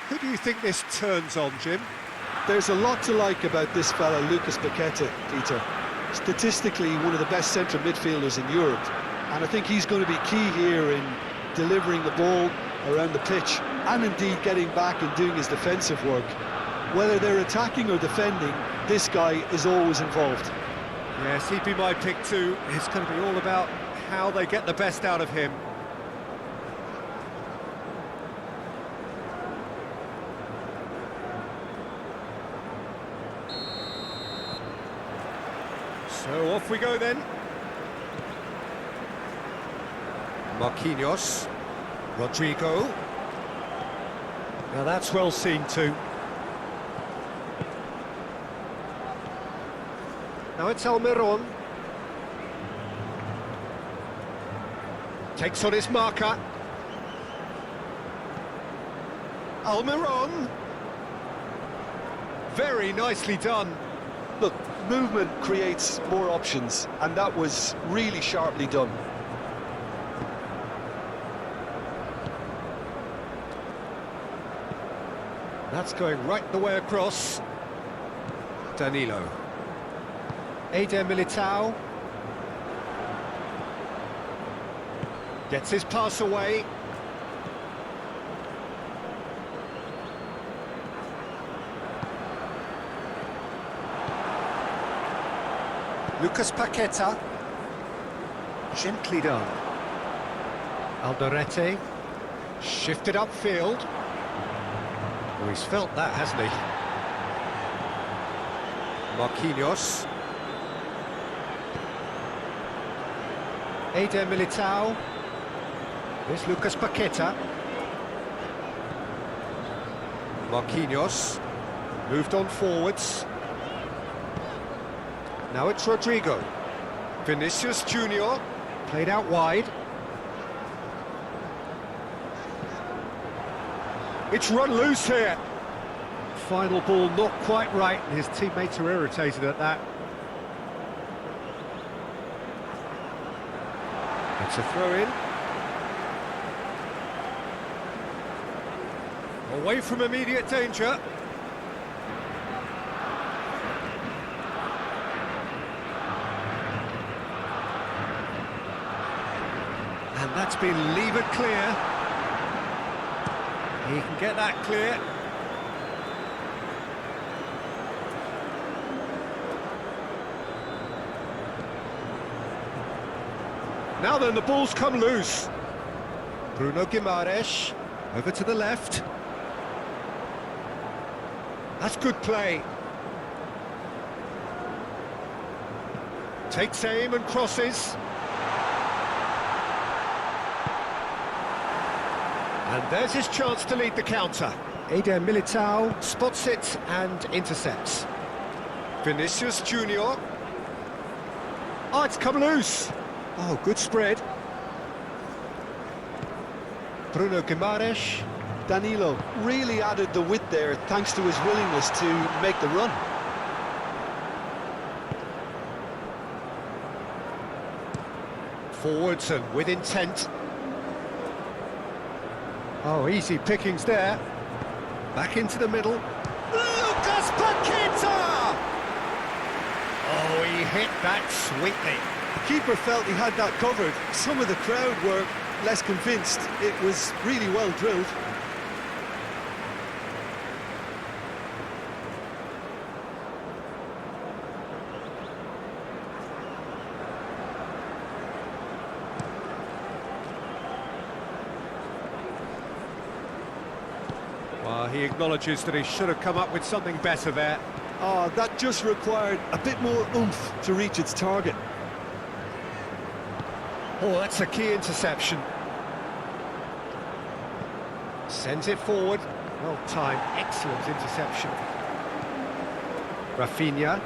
Who do you think this turns on, Jim? There's a lot to like about this fella, Lucas Paqueta, Peter. Statistically, one of the best central midfielders in Europe. And I think he's going to be key here in delivering the ball around the pitch and indeed getting back and doing his defensive work. Whether they're attacking or defending, this guy is always involved. Yes, he'd be my pick too. It's going to be all about how they get the best out of him. So off we go then. Marquinhos. Rodrigo. Now that's well seen too. Now it's Almiron. Takes on his marker. Almiron. Very nicely done. Look, movement creates more options, and that was really sharply done. That's going right the way across. Danilo. Eder Militao. Gets his pass away. Lucas Paqueta. Gently done. Alderete. Shifted upfield. Oh, he's felt that, hasn't he? Marquinhos. Eder Militao. There's Lucas Paqueta. Marquinhos. Moved on forwards. Now it's Rodrigo. Vinicius Junior. Played out wide. It's run loose here. Final ball not quite right. His teammates are irritated at that. It's a throw-in. Away from immediate danger. And that's been levered clear. He can get that clear. Now then, the ball's come loose. Bruno Guimaraes, over to the left. That's good play. Takes aim and crosses. And there's his chance to lead the counter. Eder Militao spots it and intercepts. Vinicius Junior. Oh, it's come loose. Oh, good spread. Bruno Guimaraes. Danilo really added the width there thanks to his willingness to make the run. Forwards and with intent. Oh, easy pickings there. Back into the middle. Lucas Paqueta! Oh, he hit that sweetly. The keeper felt he had that covered. Some of the crowd were less convinced. It was really well drilled. Well, he acknowledges that he should have come up with something better there. Oh, that just required a bit more oomph to reach its target. Oh, that's a key interception. Sends it forward. Well timed, excellent interception. Rafinha.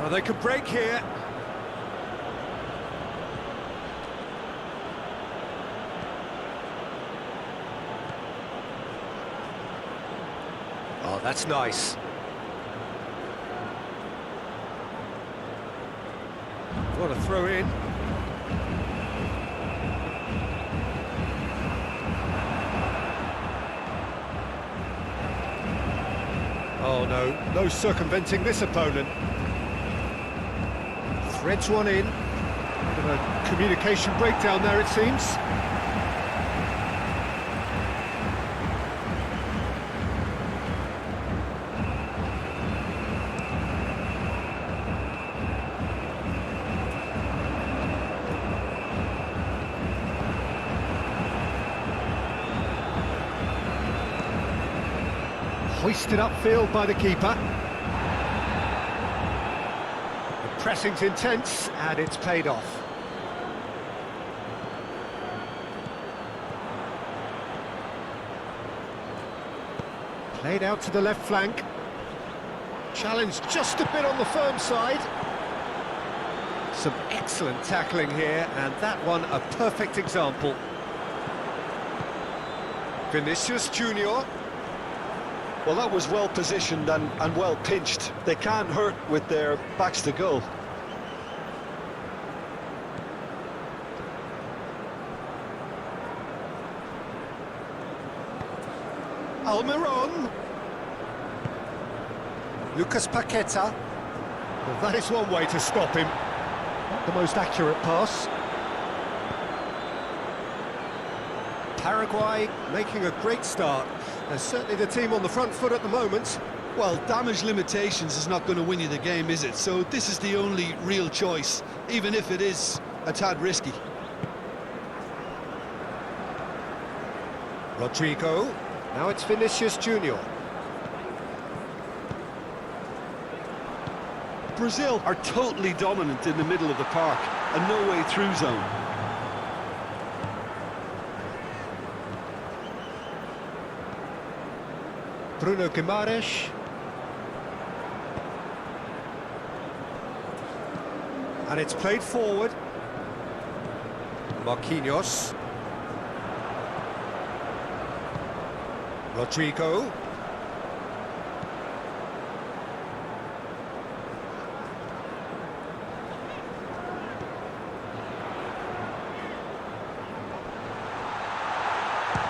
Oh, they could break here. Oh, that's nice. What a throw in. Oh no, no circumventing this opponent. Threads one in. Bit of a communication breakdown there, it seems. Hoisted upfield by the keeper. The pressing's intense, and it's paid off. Played out to the left flank. Challenge just a bit on the firm side. Some excellent tackling here, and that one a perfect example. Vinicius Junior. Well, that was well positioned and well pinched. They can't hurt with their backs to goal. Almiron. Lucas Paqueta. Well, that is one way to stop him. Not the most accurate pass. Paraguay making a great start. They're certainly the team on the front foot at the moment. Well, damage limitations is not going to win you the game, is it? So this is the only real choice, even if it is a tad risky. Rodrigo. Now it's Vinicius Junior. Brazil are totally dominant in the middle of the park, a no-way through zone. Bruno Guimaraes. And it's played forward. Marquinhos. Rodrigo.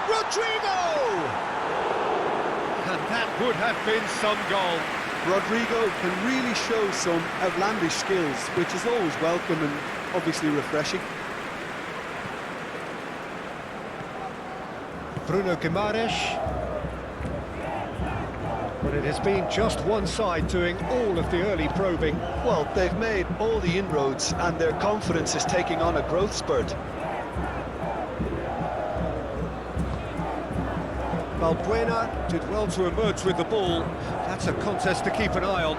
Rodrigo! And that would have been some goal. Rodrigo can really show some outlandish skills, which is always welcome and obviously refreshing. Bruno Guimaraes. But it has been just one side doing all of the early probing. Well, they've made all the inroads and their confidence is taking on a growth spurt. Balbuena did well to emerge with the ball. That's a contest to keep an eye on.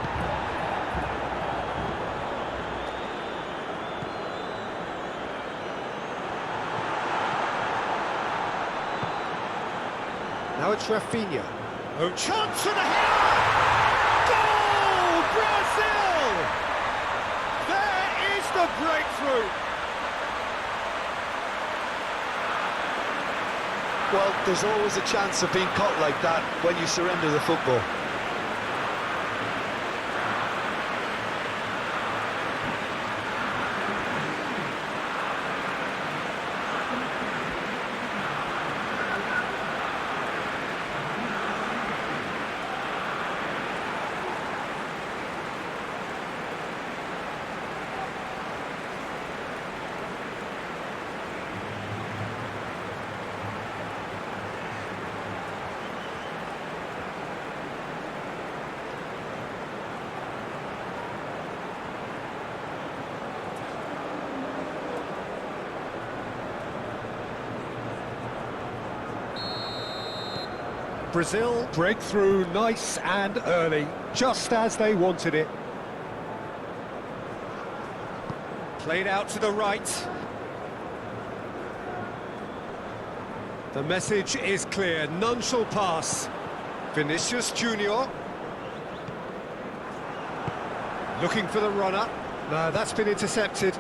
Now it's Rafinha. Oh, chance for the header! Goal! Brazil! There is the breakthrough! Well, there's always a chance of being caught like that when you surrender the football. Brazil break through nice and early, just as they wanted it. Played out to the right. The message is clear, none shall pass. Vinicius Junior. Looking for the runner. No, that's been intercepted.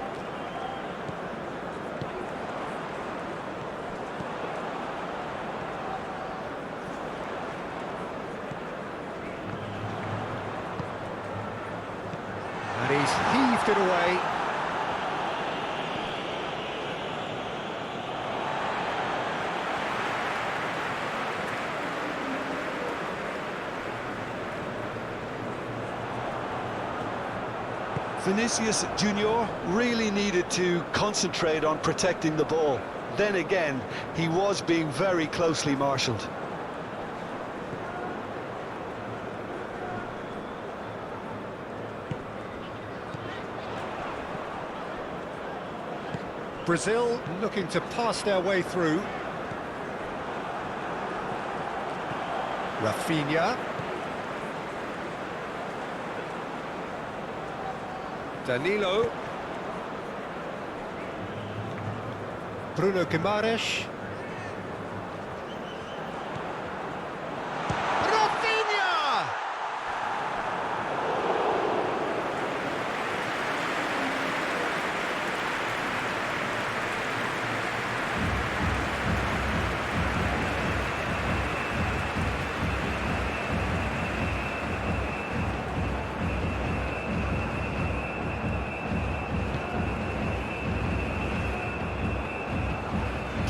And he's heaved it away. Vinicius Junior really needed to concentrate on protecting the ball. Then again, he was being very closely marshalled. Brazil looking to pass their way through. Rafinha. Danilo. Bruno Guimaraes. Rafinha!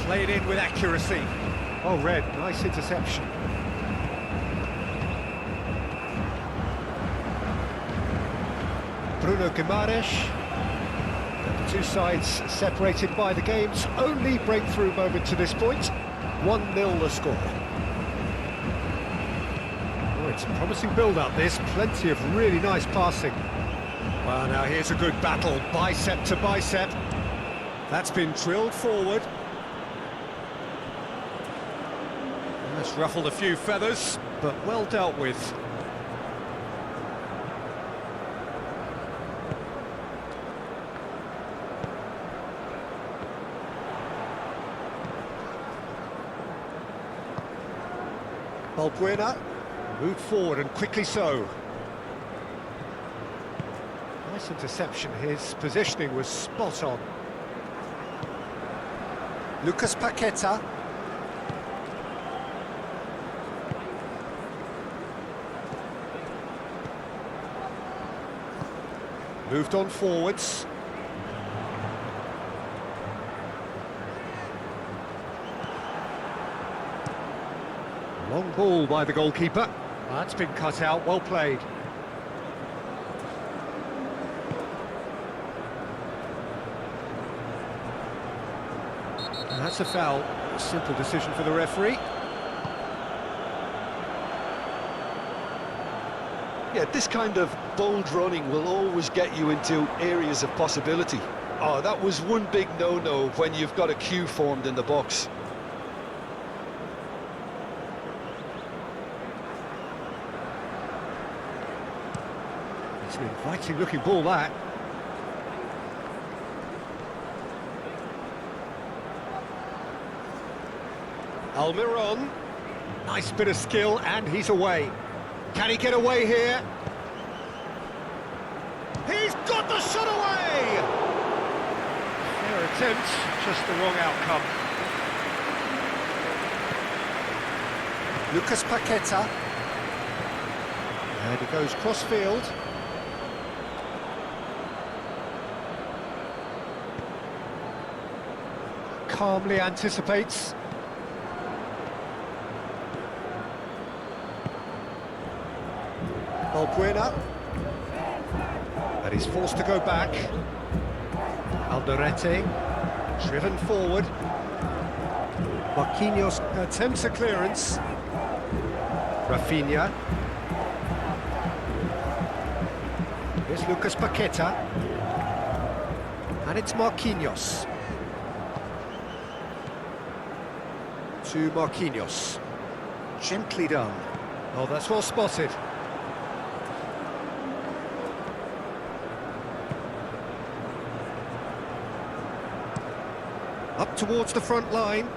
Played in with accuracy. Oh, Red, nice interception. Bruno Guimaraes. The two sides separated by the game's only breakthrough moment to this point. 1-0 the score. Oh, it's a promising build-up, this. Plenty of really nice passing. Well, now here's a good battle, bicep to bicep. That's been drilled forward. That's ruffled a few feathers, but well dealt with. Balbuena moved forward and quickly so. Nice interception, his positioning was spot on. Lucas Paqueta. Moved on forwards. Long ball by the goalkeeper. That's been cut out, well played. And that's a foul. A simple decision for the referee. Yeah, this kind of bold running will always get you into areas of possibility. Oh, that was one big no-no when you've got a queue formed in the box. It's an inviting looking ball, that. Almiron. Nice bit of skill, and he's away. Can he get away here? He's got the shot away! Fair attempt, just the wrong outcome. Lucas Paqueta. And he goes cross-field. Calmly anticipates. Balbuena. And he's forced to go back. Alderete, driven forward. Marquinhos attempts a clearance. Rafinha. Here's Lucas Paqueta. And it's Marquinhos. To Marquinhos. Gently done. Oh, that's well spotted. Up towards the front line.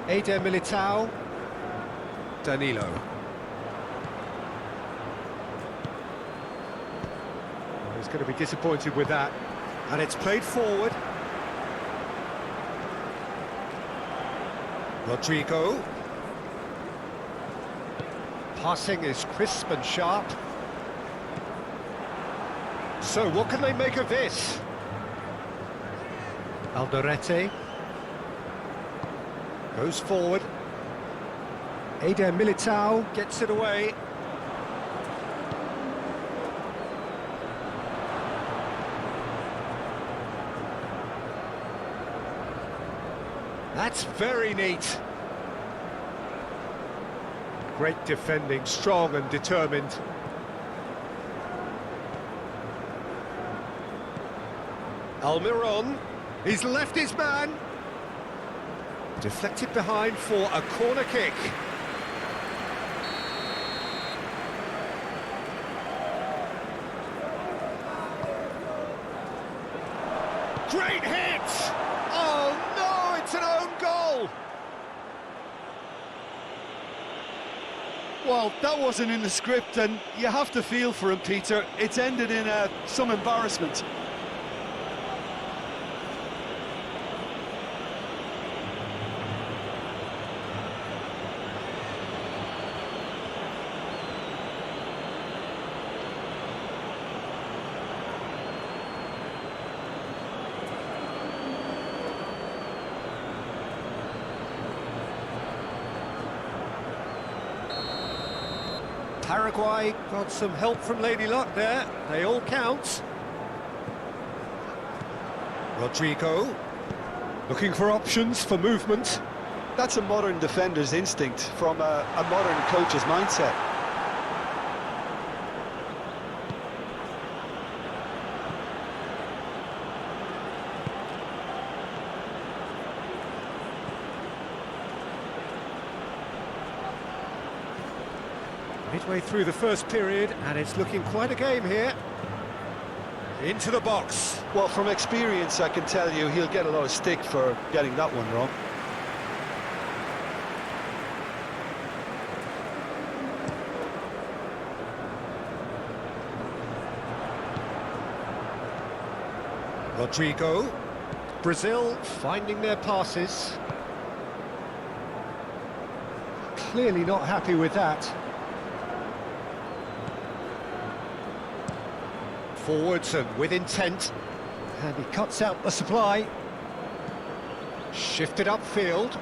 Eder Militao. Danilo. He's going to be disappointed with that. And it's played forward. Rodrigo. Passing is crisp and sharp. So what can they make of this? Alderete goes forward. Eder Militao gets it away. That's very neat. Great defending, strong and determined. Almiron, he's left his man. Deflected behind for a corner kick. Great hit! Oh no, it's an own goal! Well, that wasn't in the script, and you have to feel for him, Peter. It's ended in some embarrassment. Paraguay got some help from Lady Luck there. They all count. Rodrigo, looking for options for movement. That's a modern defender's instinct from a modern coach's mindset. Midway through the first period, and it's looking quite a game here. Into the box. Well, from experience, I can tell you he'll get a lot of stick for getting that one wrong. Rodrigo. Brazil finding their passes. Clearly not happy with that. Forwards and with intent, and he cuts out the supply. Shifted upfield.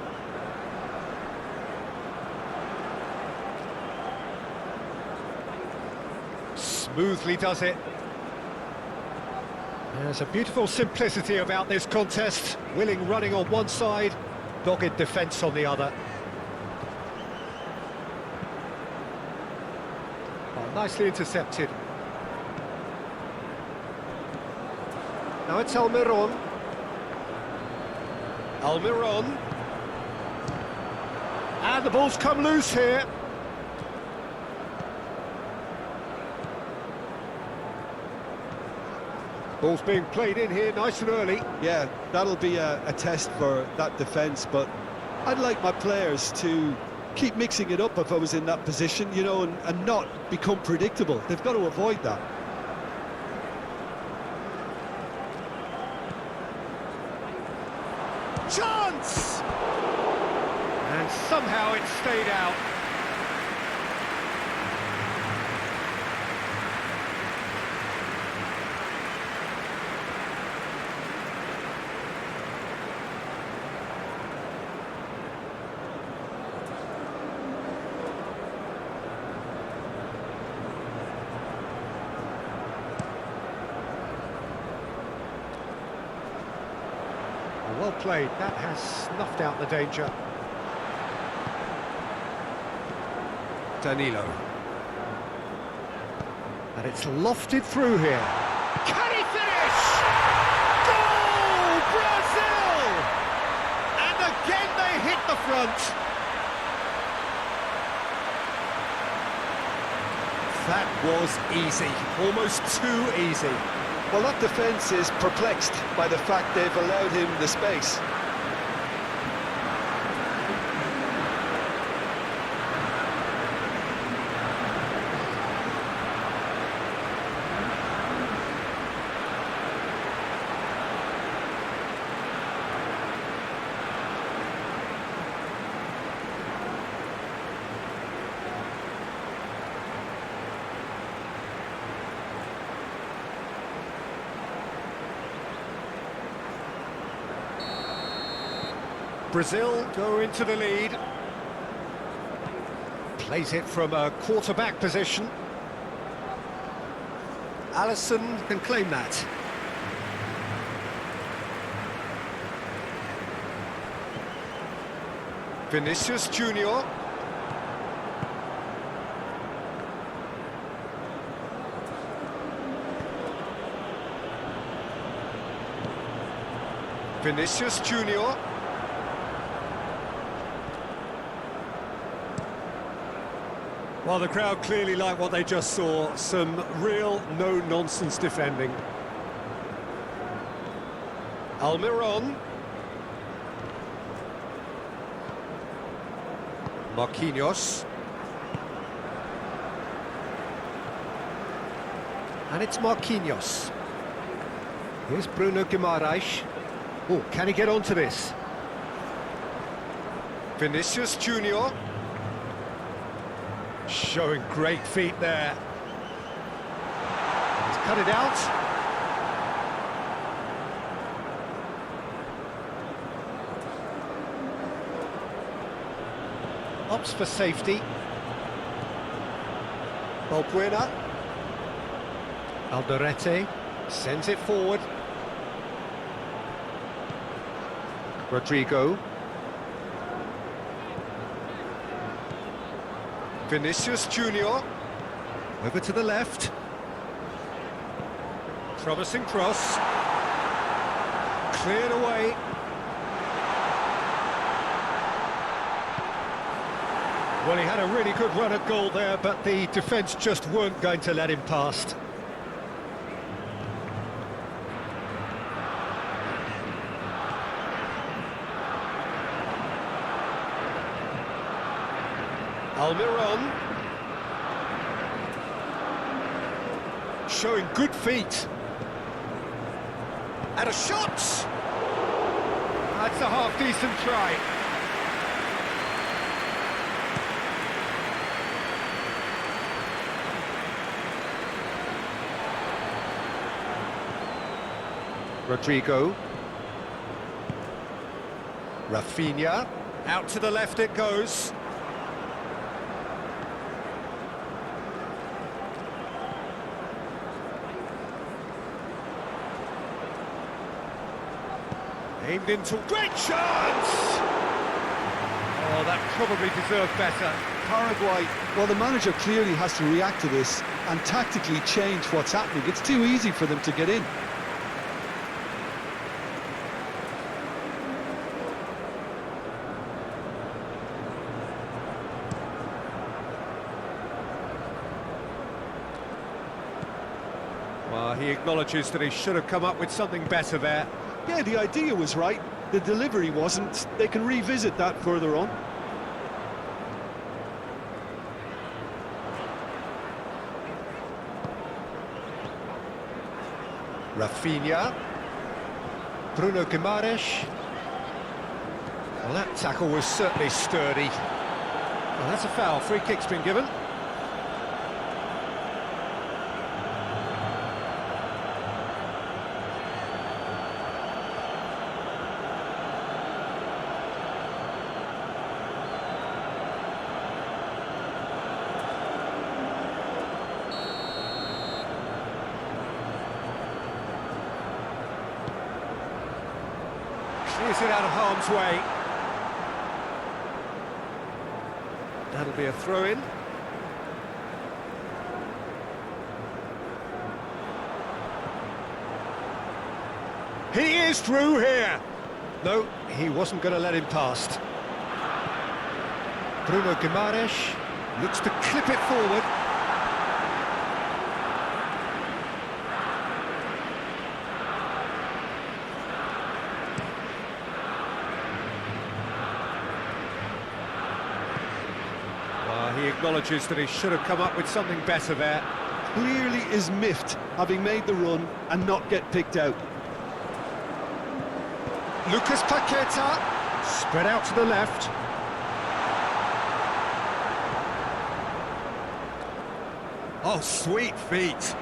Smoothly does it. There's a beautiful simplicity about this contest. Willing running on one side, dogged defence on the other. Oh, nicely intercepted. Now it's Almiron. Almiron. And the ball's come loose here. Ball's being played in here nice and early. Yeah, that'll be a test for that defence, but I'd like my players to keep mixing it up if I was in that position, you know, and not become predictable. They've got to avoid that. Chance! And somehow it stayed out. Well played, that has snuffed out the danger. Danilo. And it's lofted through here. Can he finish? Goal! Brazil! And again they hit the front. That was easy, almost too easy. Well, that defence is perplexed by the fact they've allowed him the space. Brazil go into the lead. Plays it from a quarterback position. Allison can claim that. Vinicius Junior. Vinicius Junior. Well, the crowd clearly like what they just saw. Some real no-nonsense defending. Almiron. Marquinhos. And it's Marquinhos. Here's Bruno Guimaraes. Oh, can he get onto this? Vinicius Junior. Showing great feet there. He's cut it out. Opts for safety. Balbuena. Alderete sends it forward. Rodrigo. Vinicius Junior. Over to the left. Promising cross. Cleared away. Well, he had a really good run at goal there, but the defence just weren't going to let him past. Almiron. Showing good feet. And a shot! That's a half-decent try. Rodrigo. Rafinha. Out to the left it goes. Aimed into... Great chance! Oh, that probably deserved better. Paraguay, well, the manager clearly has to react to this and tactically change what's happening. It's too easy for them to get in. Well, he acknowledges that he should have come up with something better there. Yeah, the idea was right, the delivery wasn't. They can revisit that further on. Rafinha. Bruno Guimaraes. Well, that tackle was certainly sturdy. Well, that's a foul. Free kick's been given. Clears it out of harm's way. That'll be a throw-in. He is through here. No, he wasn't going to let him past. Bruno Guimaraes looks to clip it forward. He acknowledges that he should have come up with something better there. Clearly is miffed, having made the run and not get picked out. Lucas Paqueta, spread out to the left. Oh, sweet feet.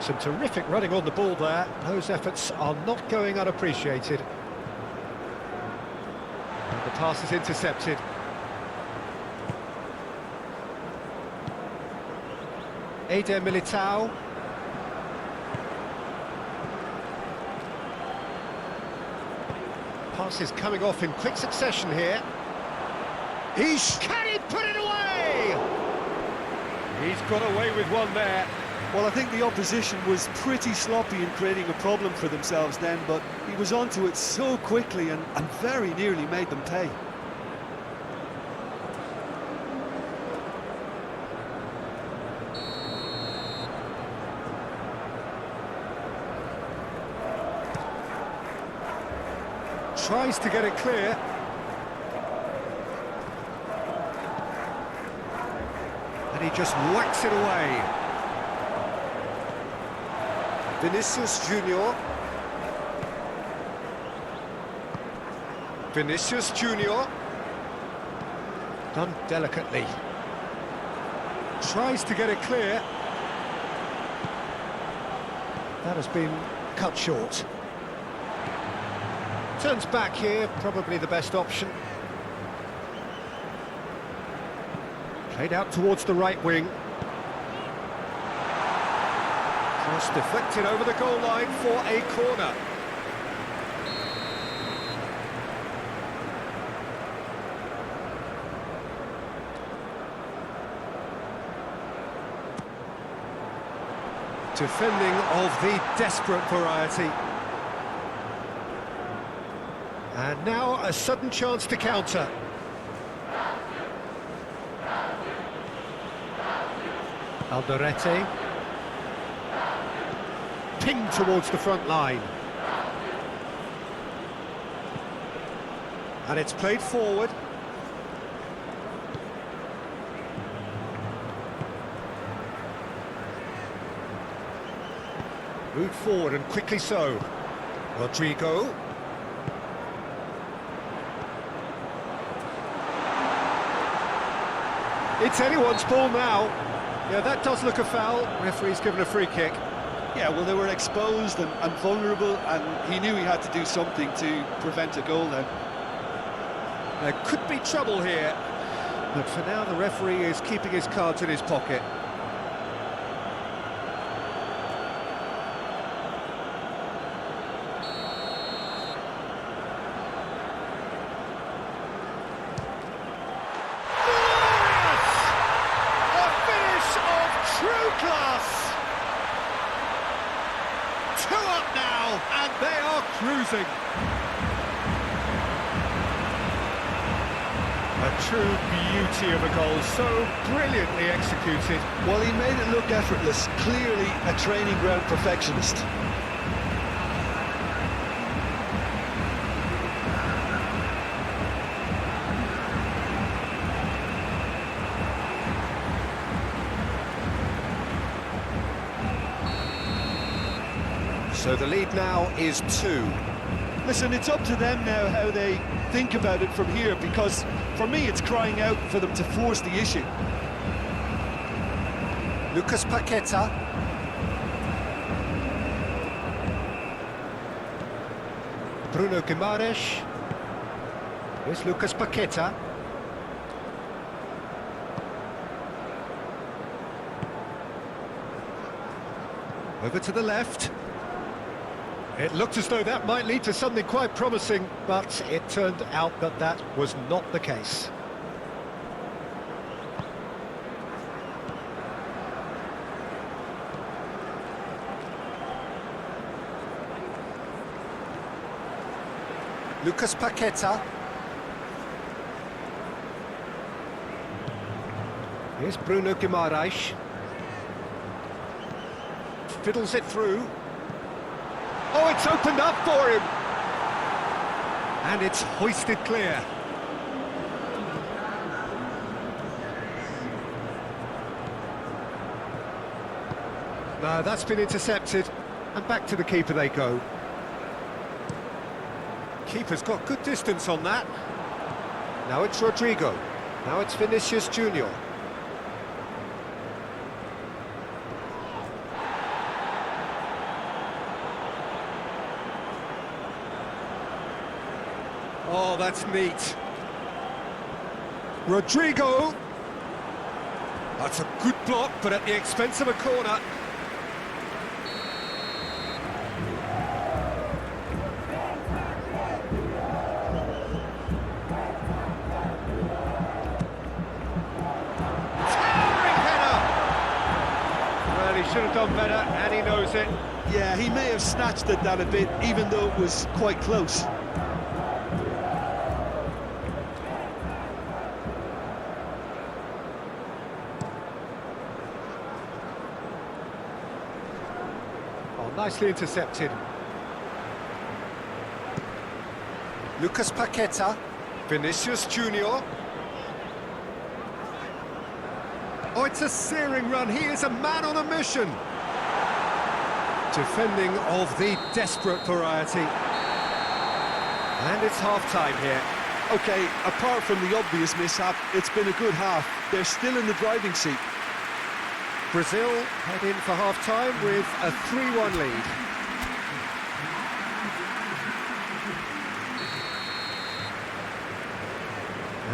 Some terrific running on the ball there. Those efforts are not going unappreciated. And the pass is intercepted. Eder Militao. Passes coming off in quick succession here. Can he put it away? He's got away with one there. Well, I think the opposition was pretty sloppy in creating a problem for themselves then, but he was onto it so quickly and very nearly made them pay. Tries to get it clear. And he just whacks it away. Vinicius Junior. Vinicius Junior. Done delicately. Tries to get it clear. That has been cut short. Turns back here, probably the best option. Played out towards the right wing. Cross deflected over the goal line for a corner. Defending of the desperate variety. And now a sudden chance to counter. Alderete. Pinged towards the front line. And it's played forward. Moved forward and quickly so. Rodrigo. It's anyone's ball now. Yeah, that does look a foul. Referee's given a free kick. Yeah, well, they were exposed and vulnerable, and he knew he had to do something to prevent a goal then. There could be trouble here, but for now the referee is keeping his cards in his pocket. True class! 2 up now, and they are cruising. A true beauty of a goal, so brilliantly executed. Well, he made it look effortless, clearly a training ground perfectionist. So the lead now is 2. Listen, it's up to them now how they think about it from here, because for me it's crying out for them to force the issue. Lucas Paqueta. Bruno Guimaraes. Here's Lucas Paqueta. Over to the left. It looked as though that might lead to something quite promising, but it turned out that that was not the case. Lucas Paqueta. Here's Bruno Guimaraes. Fiddles it through. Oh, it's opened up for him! And it's hoisted clear. No, that's been intercepted. And back to the keeper they go. Keeper's got good distance on that. Now it's Rodrigo. Now it's Vinicius Junior. Oh, that's neat. Rodrigo. That's a good block, but at the expense of a corner. Towering header! Well, he should have done better, and he knows it. Yeah, he may have snatched at that a bit, even though it was quite close. Oh, nicely intercepted. Lucas Paqueta, Vinicius Junior. Oh, it's a searing run. He is a man on a mission. Defending of the desperate variety. And it's half-time here. OK, apart from the obvious mishap, it's been a good half. They're still in the driving seat. Brazil head in for half-time with a 3-1 lead.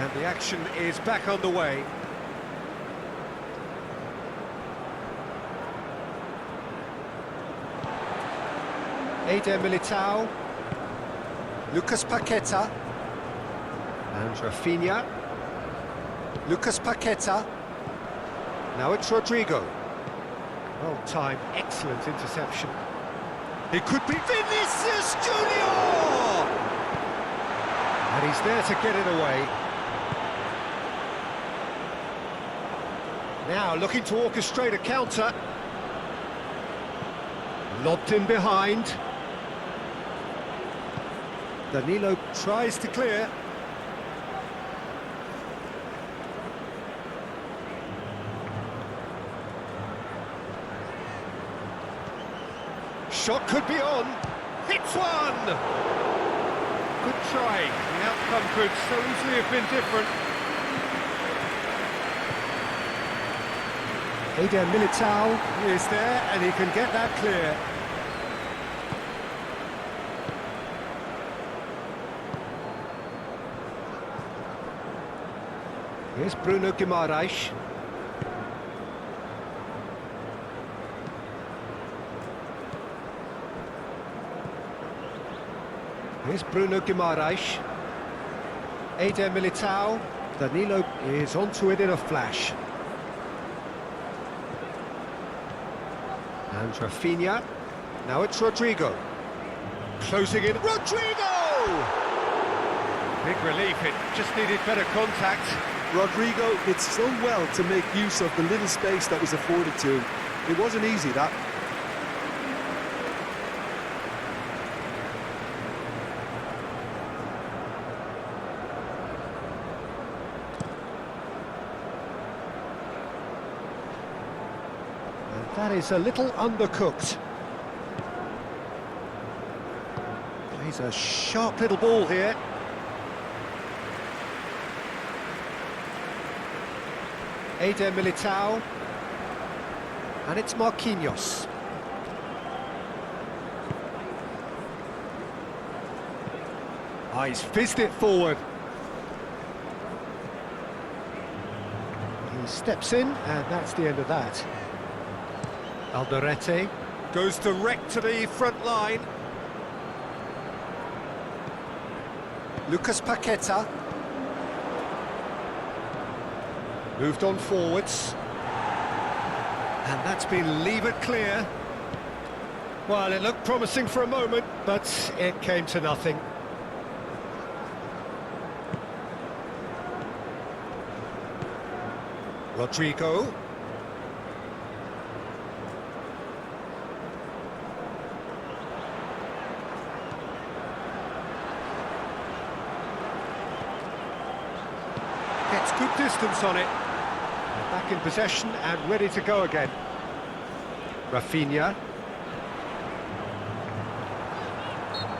And the action is back underway. Eder Militao, Lucas Paqueta, and Rafinha. Lucas Paqueta, now it's Rodrigo. Well timed, excellent interception. It could be Vinicius Junior! And he's there to get it away. Now looking to orchestrate a counter. Lobbed in behind. Danilo tries to clear. Shot could be on. Hits one! Good try. The outcome could so easily have been different. Eder Militao is there and he can get that clear. Here's Bruno Guimaraes. Here's Bruno Guimaraes. Eder Militao. Danilo is onto it in a flash. And Rafinha. Now it's Rodrigo. Closing in. Rodrigo! Big relief, it just needed better contact. Rodrigo did so well to make use of the little space that was afforded to him. It wasn't easy, that. And that is a little undercooked. Plays a sharp little ball here. Eder Militao, and it's Marquinhos. Ah, he's fizzed it forward. He steps in, and that's the end of that. Alderete goes direct to the front line. Lucas Paqueta. Moved on forwards. And that's been levered clear. Well, it looked promising for a moment, but it came to nothing. Rodrigo. Gets good distance on it. Back in possession and ready to go again. Rafinha.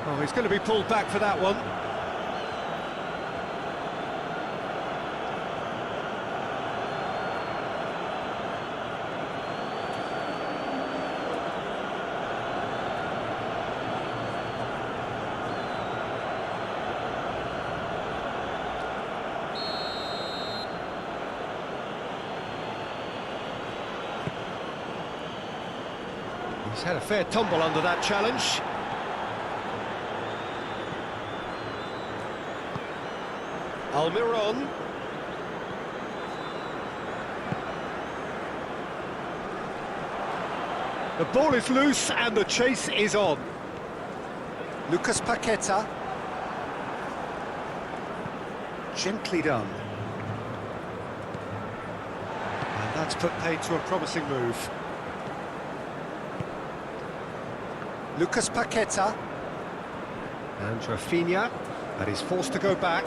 Oh, he's going to be pulled back for that one. He's had a fair tumble under that challenge. Almiron. The ball is loose and the chase is on. Lucas Paqueta. Gently done. And that's put paid to a promising move. Lucas Paqueta. And Rafinha, that is forced to go back.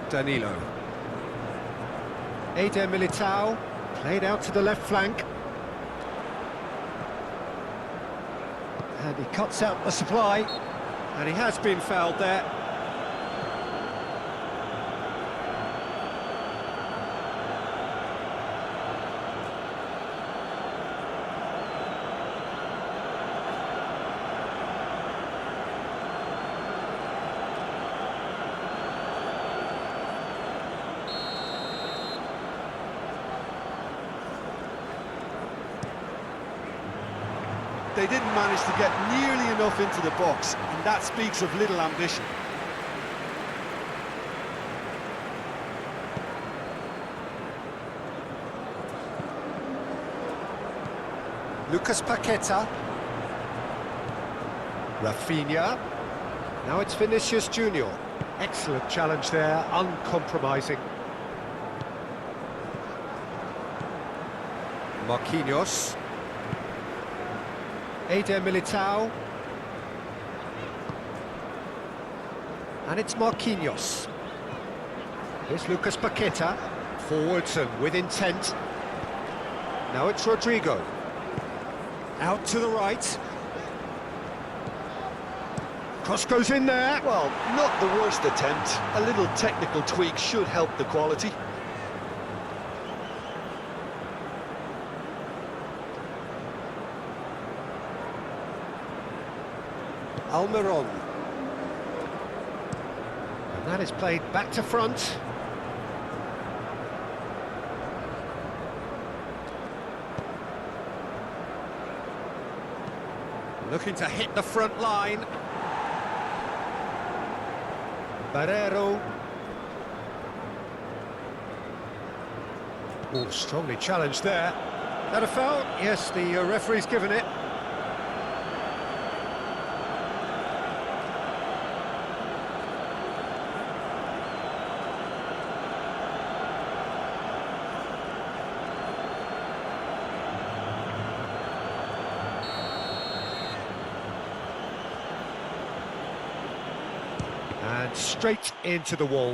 Danilo. Eder Militao, played out to the left flank. And he cuts out the supply. And he has been fouled there. They didn't manage to get nearly enough into the box, and that speaks of little ambition. Lucas Paqueta. Rafinha. Now it's Vinicius Junior. Excellent challenge there, uncompromising. Marquinhos. Eder Militao. And it's Marquinhos. Here's Lucas Paqueta. Forwards and with intent. Now it's Rodrigo. Out to the right. Cross goes in there. Well, not the worst attempt. A little technical tweak should help the quality. Almiron. And that is played back to front. Looking to hit the front line. Barrero. Oh, strongly challenged there. That a foul? Yes, the referee's given it. And straight into the wall.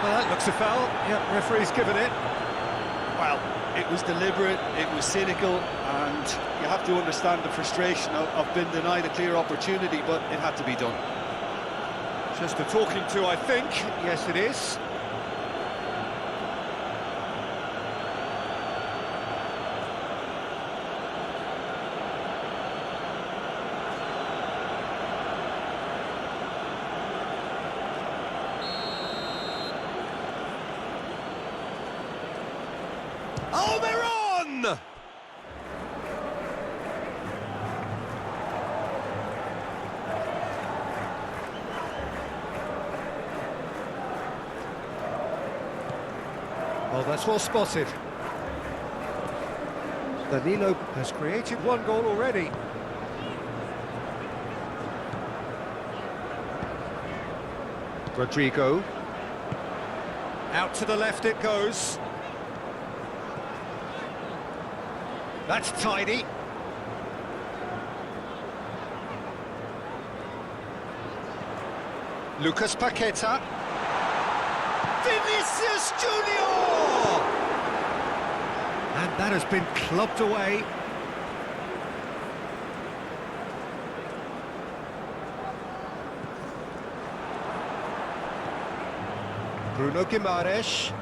Well, that looks a foul. Yeah, referee's given it. Well, it was deliberate, it was cynical, and you have to understand the frustration of being denied a clear opportunity, but it had to be done. Just a talking to, I think. Yes, it is. Almiron! Oh, that's well spotted. Danilo has created one goal already. Rodrigo. Out to the left it goes. That's tidy. Lucas Paqueta. Vinicius Junior! And that has been clubbed away. Bruno Guimaraes.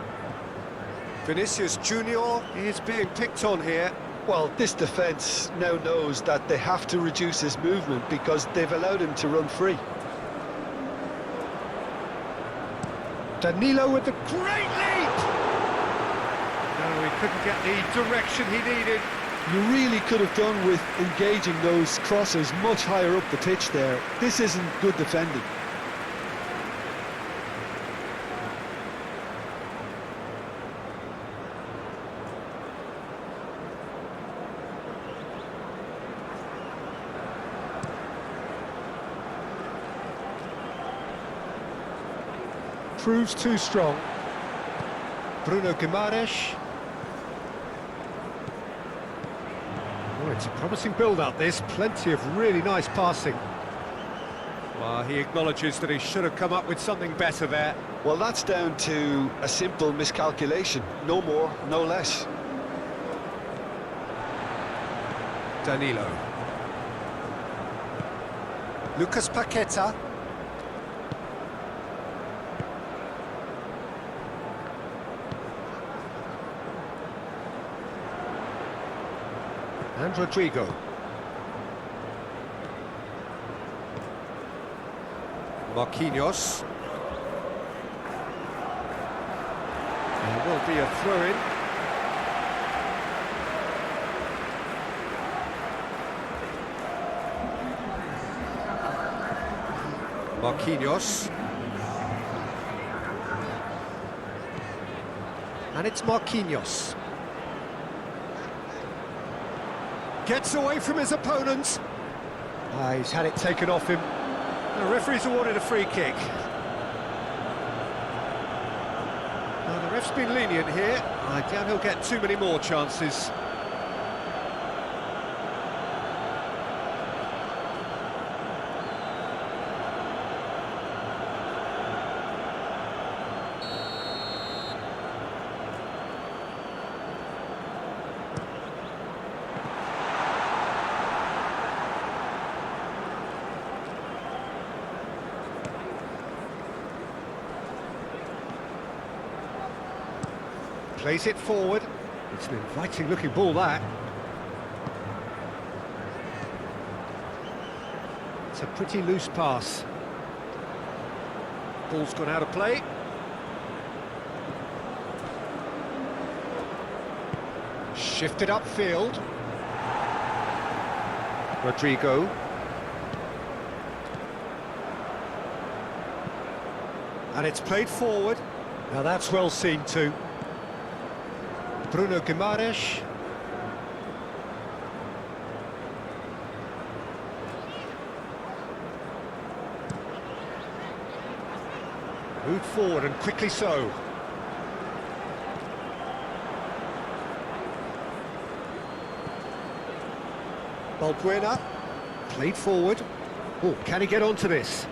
Vinicius Junior is being picked on here. Well, this defence now knows that they have to reduce his movement because they've allowed him to run free. Danilo with the great leap! couldn't get the direction he needed. You really could have done with engaging those crosses much higher up the pitch there. This isn't good defending. Proves too strong. Bruno Guimaraes. Oh, it's a promising build-up, this. Plenty of really nice passing. Well, he acknowledges that he should have come up with something better there. Well, that's down to a simple miscalculation. No more, no less. Danilo. Lucas Paqueta. And Rodrigo. Marquinhos. There will be a throw-in. Marquinhos. And it's Marquinhos. Gets away from his opponents. He's had it taken off him. The referee's awarded a free kick. Now, the ref's been lenient here. I doubt he'll get too many more chances. Plays it forward. It's an inviting looking ball, that. It's a pretty loose pass. Ball's gone out of play. Shifted upfield. Rodrigo. And it's played forward. Now that's well seen too. Bruno Guimaraes. Moved forward and quickly so. Balbuena. Played forward. Oh, can he get onto this?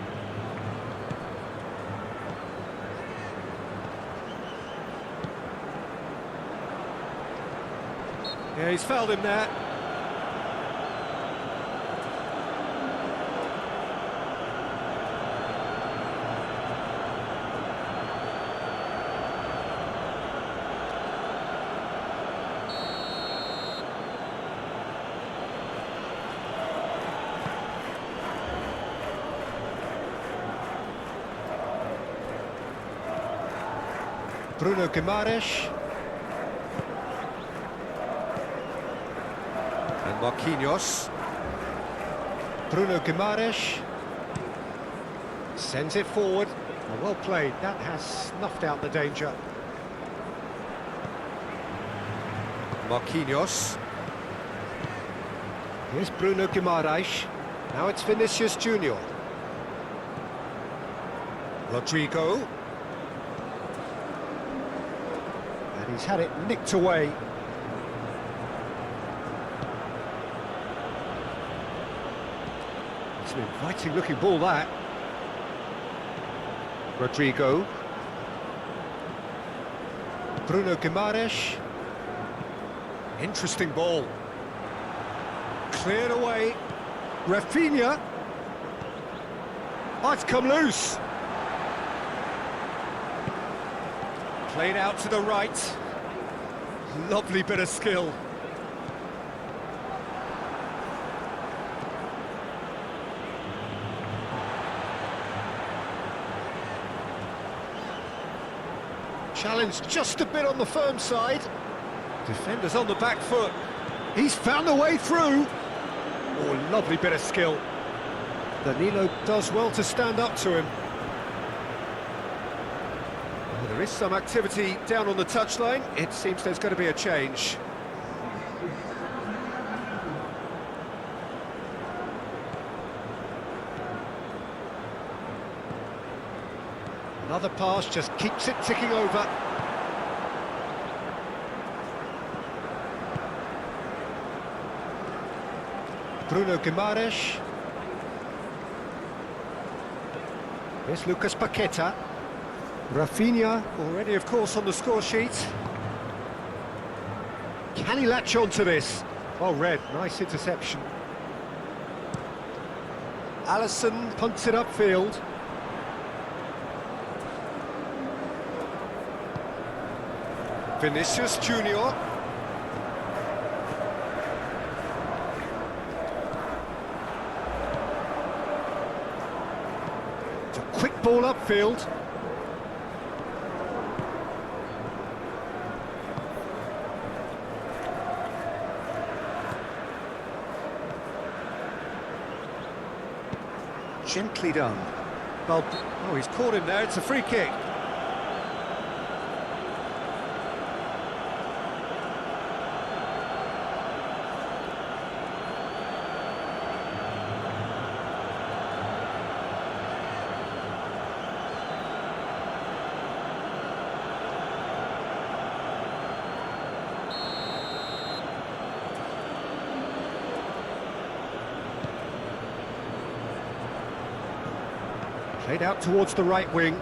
Yeah, he's fouled him there. Bruno Guimaraes. And Marquinhos. Bruno Guimaraes. Sends it forward. Oh, well played. That has snuffed out the danger. Marquinhos. Here's Bruno Guimaraes. Now it's Vinicius Junior. Rodrigo. And he's had it nicked away. It's an inviting looking ball, that. Rodrigo. Bruno Guimaraes. Interesting ball. Cleared away. Rafinha. Oh, it's come loose. Played out to the right. Lovely bit of skill. Challenged just a bit on the firm side. Defenders on the back foot. He's found a way through. Oh, lovely bit of skill. Danilo does well to stand up to him. Well, there is some activity down on the touchline. It seems there's going to be a change. Another pass just keeps it ticking over. Bruno Guimaraes. Here's Lucas Paqueta. Rafinha, already of course on the score sheet. Can he latch on to this? Oh, Red, nice interception. Alisson punts it upfield. Vinicius Junior. It's a quick ball upfield. Gently done. Well, oh, he's caught him there. It's a free kick. Played out towards the right wing.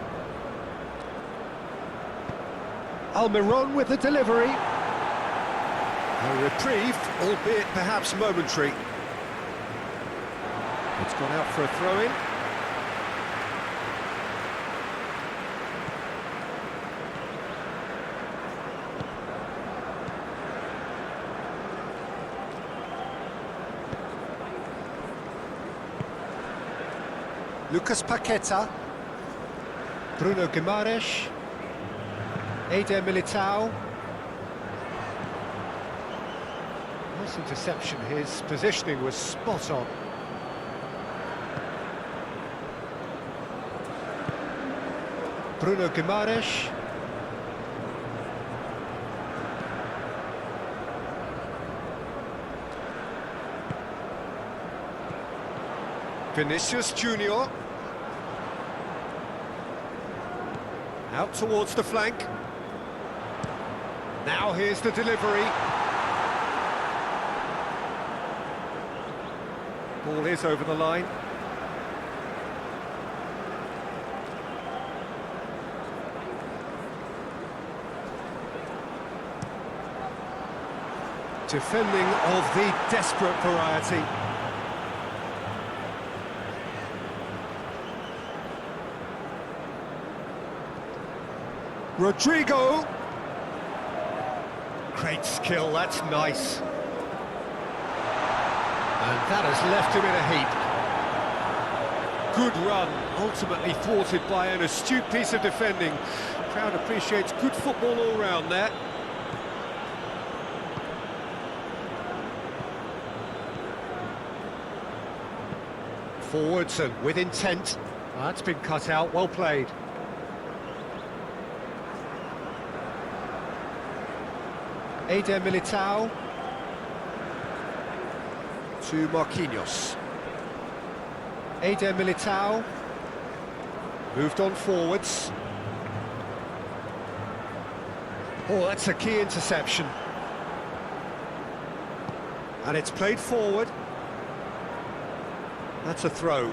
Almiron with the delivery. A reprieve, albeit perhaps momentary. It's gone out for a throw-in. Lucas Paqueta, Bruno Guimaraes, Eder Militao. Nice interception, his positioning was spot on. Bruno Guimaraes. Vinicius Junior. Out towards the flank. Now here's the delivery. Ball is over the line. Defending of the desperate variety. Rodrigo. Great skill, that's nice. And that has left him in a heap. Good run, ultimately thwarted by an astute piece of defending. The crowd appreciates good football all round there. Forwards and with intent. That's been cut out, well played. Eder Militao to Marquinhos. Eder Militao moved on forwards. Oh, that's a key interception. And it's played forward. That's a throw.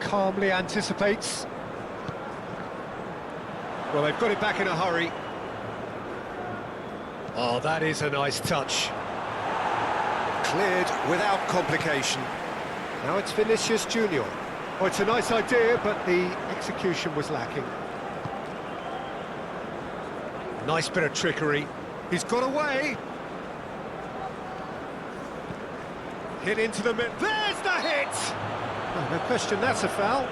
Calmly anticipates. Well, they've got it back in a hurry. Oh, that is a nice touch. Cleared without complication. Now it's Vinicius Junior. Oh, it's a nice idea, but the execution was lacking. Nice bit of trickery. He's got away. Hit into the mid. There's the hit! Oh, no question, that's a foul.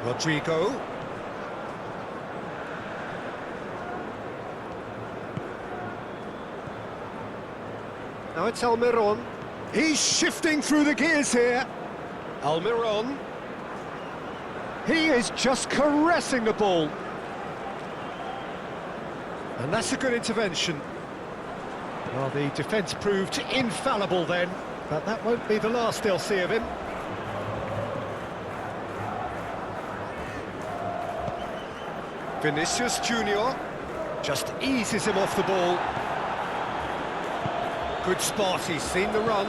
Rodrigo. Now it's Almiron. He's shifting through the gears here. Almiron. He is just caressing the ball. And that's a good intervention. Well, the defence proved infallible then, but that won't be the last they'll see of him. Vinicius Junior just eases him off the ball. Good spot, he's seen the run.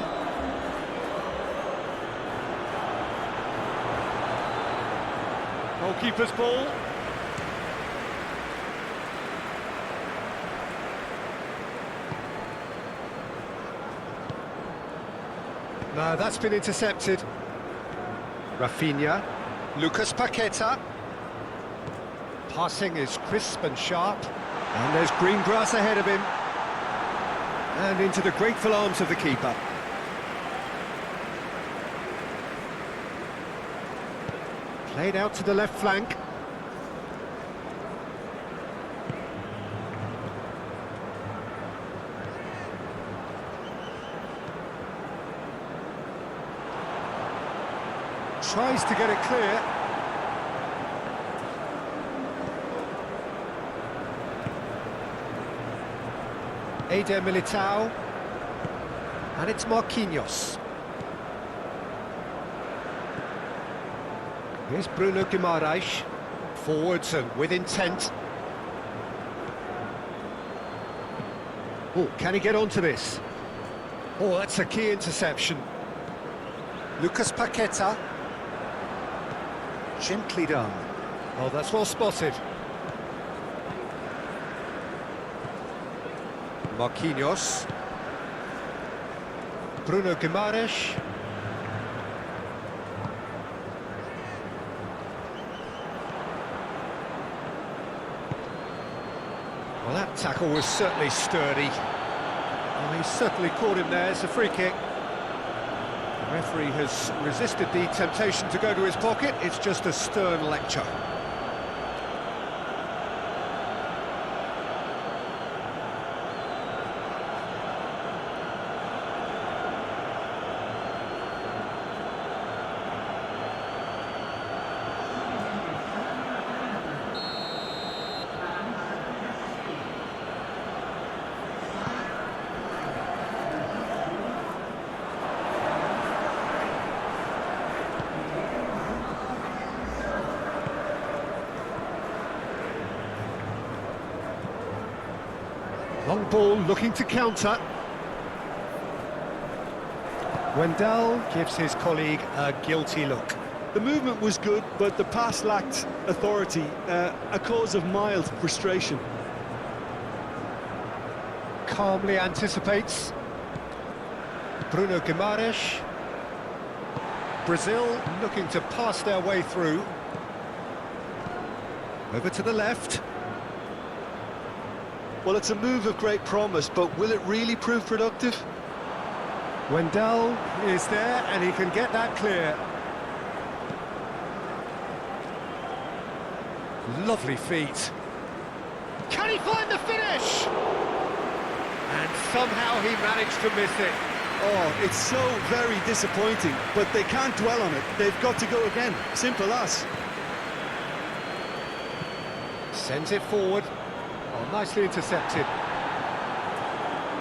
Goalkeeper's ball. No, that's been intercepted. Rafinha, Lucas Paqueta. Passing is crisp and sharp, and there's green grass ahead of him. And into the grateful arms of the keeper. Played out to the left flank. Tries to get it clear. Eder Militao, and it's Marquinhos. Here's Bruno Guimaraes, forwards and with intent. Oh, can he get onto this? Oh, that's a key interception. Lucas Paqueta. Gently done. Oh, that's well spotted. Marquinhos. Bruno Guimaraes. Well, that tackle was certainly sturdy. Well, he certainly caught him there. It's a free kick. The referee has resisted the temptation to go to his pocket. It's just a stern lecture. Long ball looking to counter. Wendell gives his colleague a guilty look. The movement was good, but the pass lacked authority, a cause of mild frustration. Calmly anticipates. Bruno Guimaraes. Brazil looking to pass their way through. Over to the left. Well, it's a move of great promise, but will it really prove productive? Wendell is there, and he can get that clear. Lovely feet. Can he find the finish? And somehow he managed to miss it. Oh, it's so very disappointing, but they can't dwell on it. They've got to go again. Simple as. Sends it forward. Oh, nicely intercepted.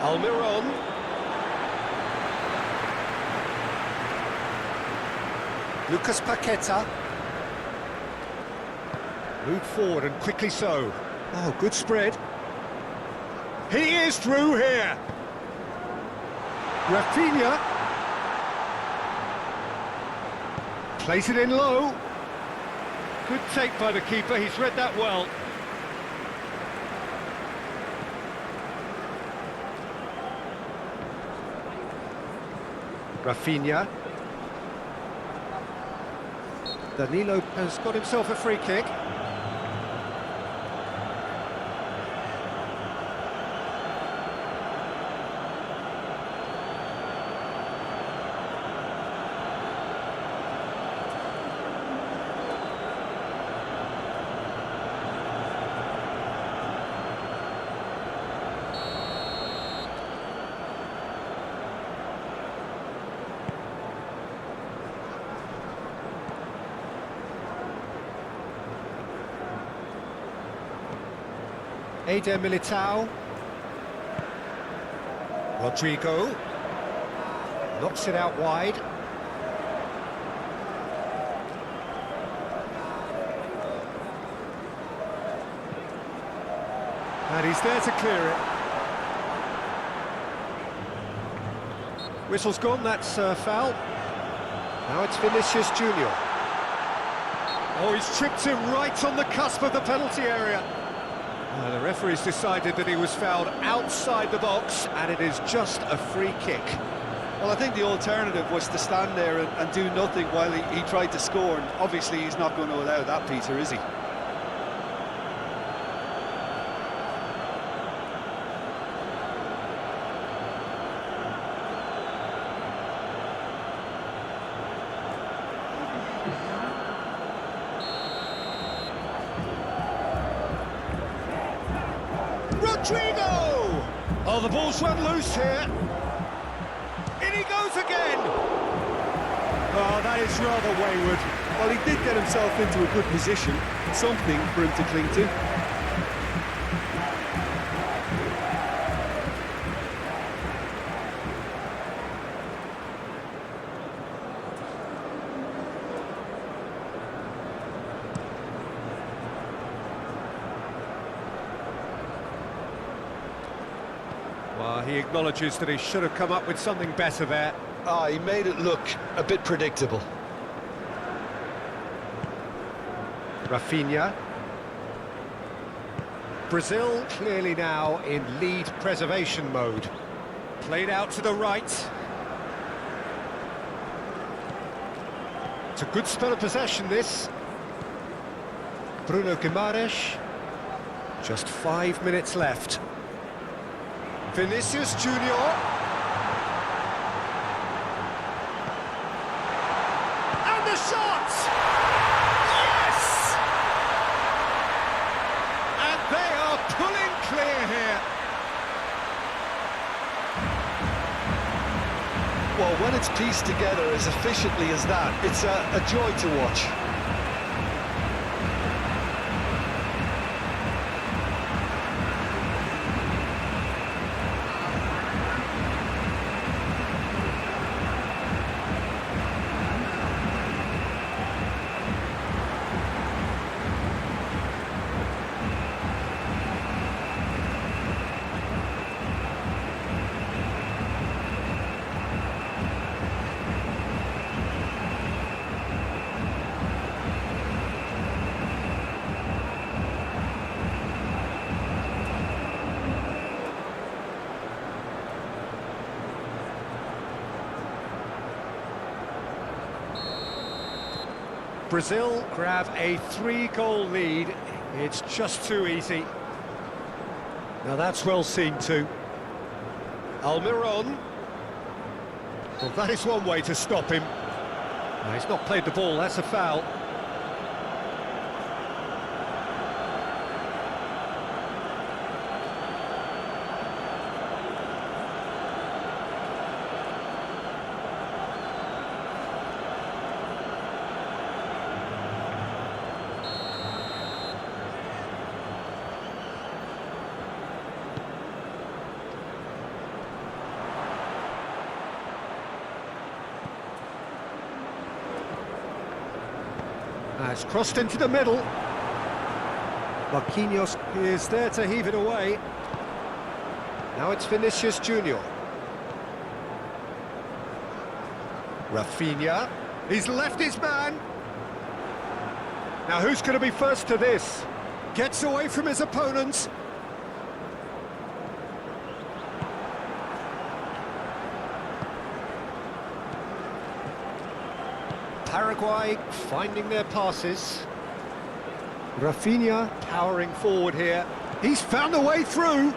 Almiron. Lucas Paqueta. Moved forward and quickly so. Oh, good spread. He is through here. Rafinha. Plays it in low. Good take by the keeper, he's read that well. Rafinha. Danilo has got himself a free kick. Eder Militao. Rodrigo. Knocks it out wide. And he's there to clear it. Whistle's gone, that's a foul. Now it's Vinicius Junior. Oh, he's tripped him right on the cusp of the penalty area. The referee's decided that he was fouled outside the box, and it is just a free kick. Well, I think the alternative was to stand there and do nothing while he tried to score, and obviously he's not going to allow that, Peter, is he? Rodrigo! Oh, the ball's run loose here. In he goes again! Oh, that is rather wayward. Well, he did get himself into a good position, something for him to cling to. Well, he acknowledges that he should have come up with something better there. He made it look a bit predictable. Rafinha. Brazil clearly now in lead preservation mode. Played out to the right. It's a good spell of possession, this. Bruno Guimaraes. Just 5 minutes left. Vinicius Junior. And the shot! Yes! And they are pulling clear here. Well, when it's pieced together as efficiently as that, it's a joy to watch. Brazil grab a 3-goal lead. It's just too easy. Now that's well seen too. Almiron. Well, that is one way to stop him. No, he's not played the ball, that's a foul. It's crossed into the middle. Marquinhos is there to heave it away. Now it's Vinicius Junior. Rafinha. He's left his man. Now who's going to be first to this? Gets away from his opponents. Paraguay finding their passes. Rafinha powering forward here. He's found a way through.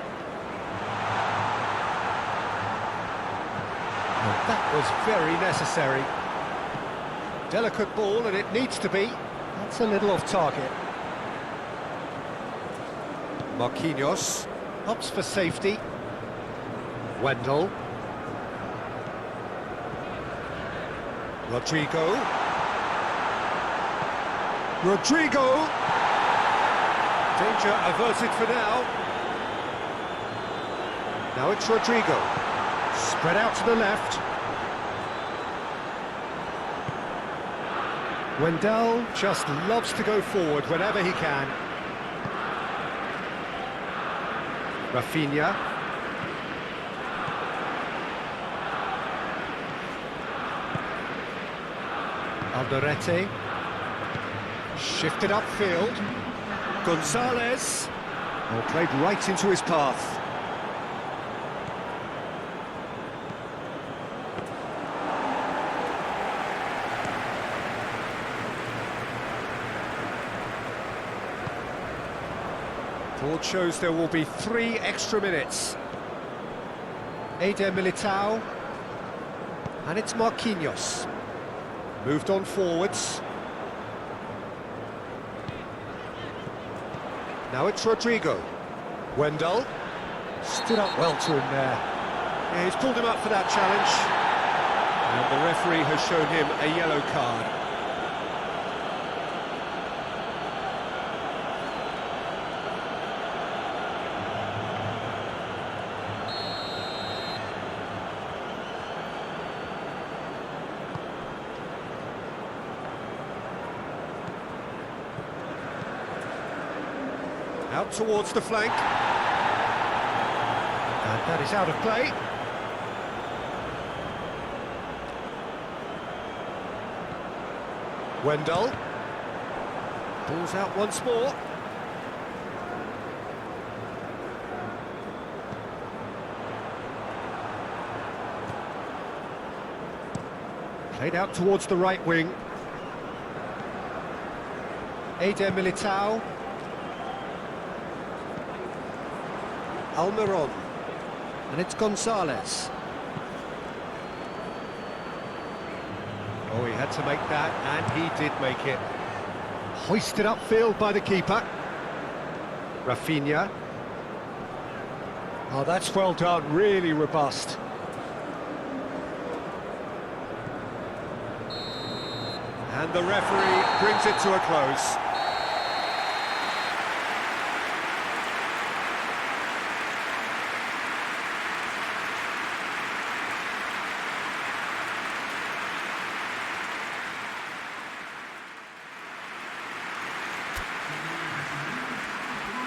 Well, that was very necessary. Delicate ball, and it needs to be. That's a little off target. Marquinhos opts for safety. Wendell. Rodrigo. Danger averted for now. Now it's Rodrigo. Spread out to the left. Wendell just loves to go forward whenever he can. Rafinha. Alderete. Shifted upfield. Gonzalez. Oh, played right into his path. Board shows there will be 3 extra minutes. Eder Militao. And it's Marquinhos. Moved on forwards. Now it's Rodrigo. Wendell. Stood up well to him there. Yeah, he's pulled him up for that challenge. And the referee has shown him a yellow card. Out towards the flank. And that is out of play. Wendell. Ball's out once more. Played out towards the right wing. Eder Militao. Almiron, and it's Gonzalez. Oh, he had to make that, and he did make it. Hoisted upfield by the keeper. Rafinha. Oh, that's well done, really robust. And the referee brings it to a close.